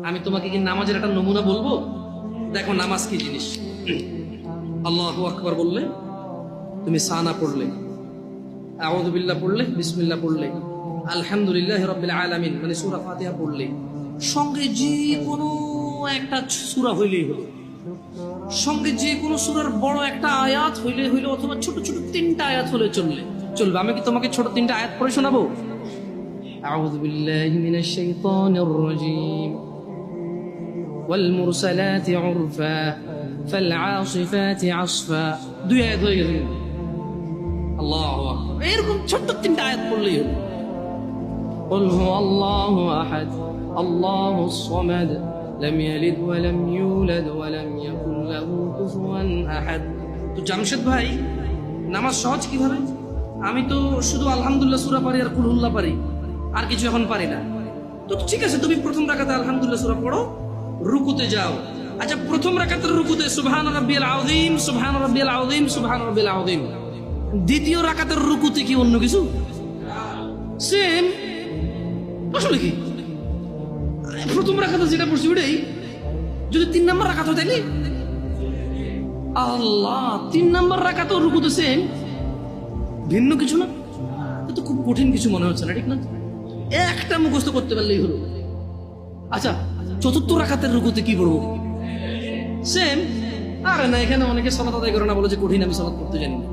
আমি তোমাকে কি নামাজের একটা নমুনা বলবো? দেখো নামাজ কি জিনিস। আল্লাহু আকবার বললে, তুমি সানা পড়লে, আউযু বিল্লাহ পড়লে, বিসমিল্লাহ পড়লে, আলহামদুলিল্লাহি রাব্বিল আলামিন মানে সূরা ফাতিহা পড়লে, সঙ্গে যে কোনো একটা সূরা হইলেই হলো, সঙ্গে যে কোনো সূরার বড় একটা আয়াত হইলে হইলো, অথবা ছোট ছোট 3টা আয়াত হলে চলবে। আমি কি তোমাকে ছোট 3টা আয়াত পড়ে শোনাবো? আউযু বিল্লাহি মিনাশ শাইতানির রাজীম। والمرسلات عرفا فالعاصفات عصفا। 2 আয়াত হয়ে গেছে। আল্লাহু আকবার। এরকম ছোট্ট 3টা আয়াত পড়লেই হলো। قل هو الله احد الله الصمد لم يلد ولم يولد ولم يكن له كفوا احد। তো জামশেদ ভাই, নামাজ সহজ কিভাবে? আমি তো শুধু আলহামদুলিল্লাহ সূরা পারি আর কুল হুল্লাহ পারি, আর কিছু এখন পারি না। তো ঠিক আছে, তুমি প্রথম রাকাতে আলহামদুলিল্লাহ সূরা পড়ো, রুকুতে যাও। আচ্ছা, প্রথম রাকাতের রুকুতে সুবহান রাব্বিয়াল আযীম, সুবহান রাব্বিয়াল আযীম, সুবহান রাব্বিয়াল আযীম। দ্বিতীয় রাকাতের রুকুতে কি অন্য কিছু? সেম। আসলে কি প্রথম রাকাতে যেটা পড়ছি ওটাই, যদি 3 নম্বর রাকাত হয় তাইলে আল্লাহ 3 নম্বর রাকাত রুকুতে সেম, ভিন্ন কিছু না। তো খুব কঠিন কিছু মনে হচ্ছে না, ঠিক না? একটা মুখস্থ করতে পারলেই হলো। আচ্ছা, চতুর্থ রাকাতের রুকুতে কি পড়বো? সেম। আরে না, এখানে অনেকে সালাত আদায় করে না, বলে যে কঠিন, আমি সালাত করতে জানি না।